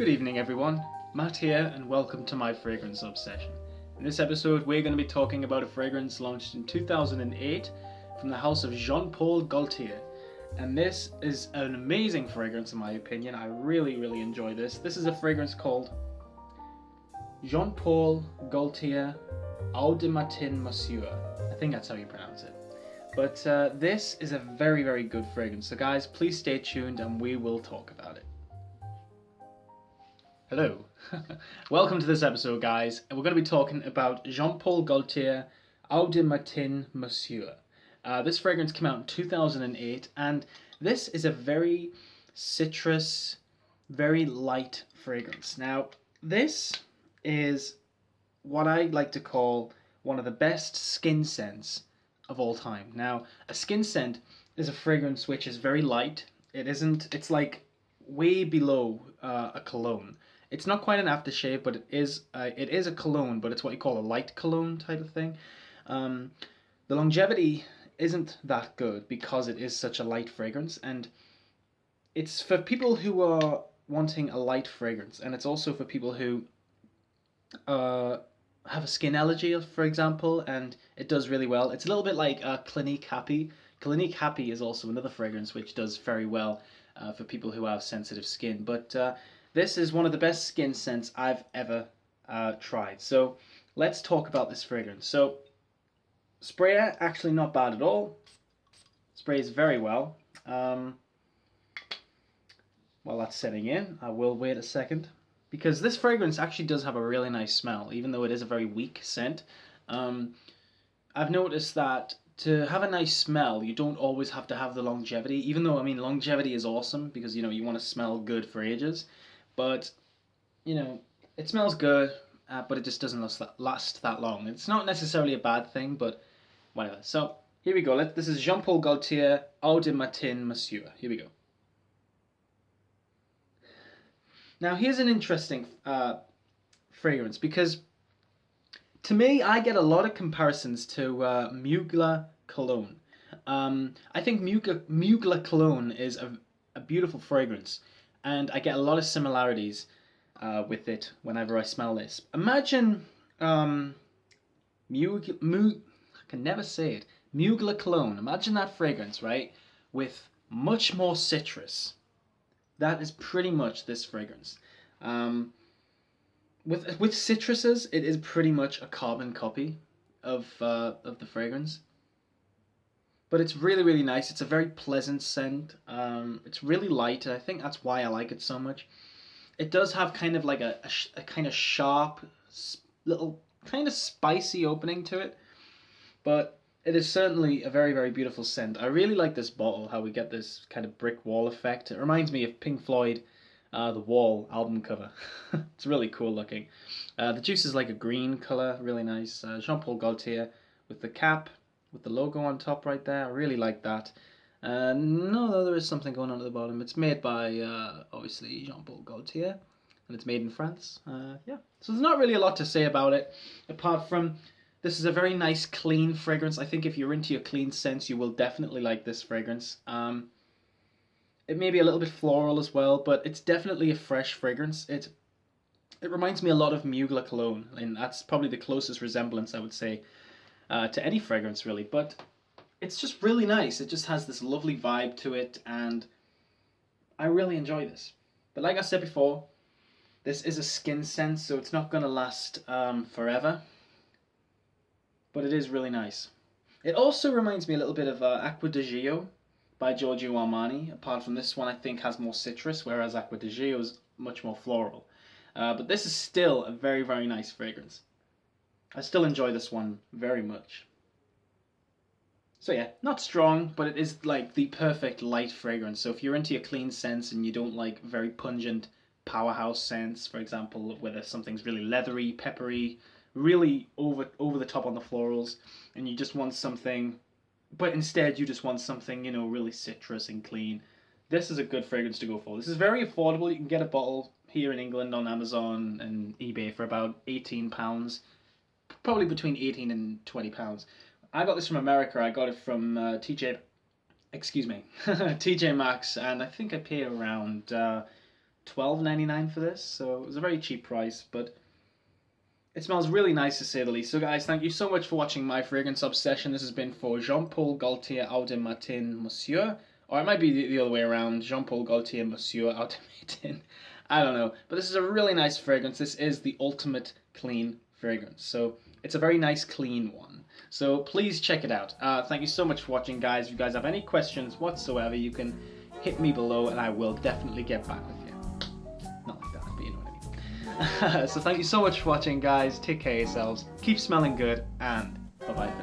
Good evening everyone, Matt here and welcome to my fragrance obsession. In this episode we're going to be talking about a fragrance launched in 2008 from the house of Jean Paul Gaultier. And this is an amazing fragrance in my opinion. I really enjoy this. This is a fragrance called Jean Paul Gaultier Eau de Matin Monsieur. I think that's how you pronounce it. But this is a very good fragrance. So guys, please stay tuned and we will talk about it. Hello, welcome to this episode guys, and we're going to be talking about Jean Paul Gaultier Eau de Matin Monsieur. This fragrance came out in 2008 and this is a very citrus, very light fragrance. Now this is what I like to call one of the best skin scents of all time. Now a skin scent is a fragrance which is very light. It's like way below a cologne. It's not quite an aftershave, but it is a cologne, but it's what you call a light cologne type of thing. The longevity isn't that good because it is such a light fragrance, and it's for people who are wanting a light fragrance, and it's also for people who have a skin allergy, for example, and it does really well. It's a little bit like Clinique Happy. Clinique Happy is also another fragrance which does very well for people who have sensitive skin, but this is one of the best skin scents I've ever tried. So let's talk about this fragrance. So sprayer, actually not bad at all. Sprays very well. While that's setting in, I will wait a second, because this fragrance actually does have a really nice smell, even though it is a very weak scent. I've noticed that to have a nice smell, you don't always have to have the longevity, even though, I mean, longevity is awesome because, you know, you want to smell good for ages. But, you know, it smells good, but it just doesn't last that long. It's not necessarily a bad thing, but whatever. So, here we go. This is Jean Paul Gaultier Eau de Matin Monsieur. Here we go. Now, here's an interesting fragrance, because to me, I get a lot of comparisons to Mugler Cologne. I think Mugler Cologne is a beautiful fragrance, and I get a lot of similarities with it whenever I smell this. Imagine I can never say it. Mugler Cologne. Imagine that fragrance, right? With much more citrus. That is pretty much this fragrance. With citruses, it is pretty much a carbon copy of the fragrance. But it's really nice. It's a very pleasant scent. It's really light, and I think that's why I like it so much. It does have kind of like a kind of sharp, little, kind of spicy opening to it. But it is certainly a very beautiful scent. I really like this bottle, how we get this kind of brick wall effect. It reminds me of Pink Floyd, The Wall album cover. It's really cool looking. The juice is like a green color, really nice. Jean Paul Gaultier with the cap, with the logo on top right there. I really like that. No, there is something going on at the bottom. It's made by, obviously, Jean Paul Gaultier, and it's made in France. Yeah, so there's not really a lot to say about it, apart from this is a very nice, clean fragrance. I think if you're into your clean scents, you will definitely like this fragrance. It may be a little bit floral as well, but it's definitely a fresh fragrance. It reminds me a lot of Mugler Cologne, and that's probably the closest resemblance I would say to any fragrance really, but it's just really nice. It just has this lovely vibe to it, and I really enjoy this. But like I said before, this is a skin scent, so it's not going to last forever, but it is really nice. It also reminds me a little bit of Acqua di Gio by Giorgio Armani. Apart from this one, I think has more citrus, whereas Acqua di Gio is much more floral. But this is still a very nice fragrance. I still enjoy this one very much. So yeah, not strong, but it is like the perfect light fragrance. So if you're into your clean scents and you don't like very pungent powerhouse scents, for example, whether something's really leathery, peppery, really over the top on the florals, and you just want something, but instead you just want something, you know, really citrus and clean, this is a good fragrance to go for. This is very affordable. You can get a bottle here in England on Amazon and eBay for about £18. Probably between 18 and 20 pounds. I got this from America. I got it from TJ Maxx, and I think I paid around $12.99 for this, so it was a very cheap price, but it smells really nice to say the least. So guys, thank you so much for watching my fragrance obsession. This has been for Jean Paul Gaultier Eau de Matin Monsieur, or it might be the other way around, Jean Paul Gaultier Monsieur Eau de Matin. I don't know, but this is a really nice fragrance. This is the ultimate clean fragrance, so it's a very nice clean one. So please check it out. Thank you so much for watching, guys. If you guys have any questions whatsoever, you can hit me below and I will definitely get back with you. Not like that, but you know what I mean. So thank you so much for watching, guys. Take care of yourselves, keep smelling good, and bye bye.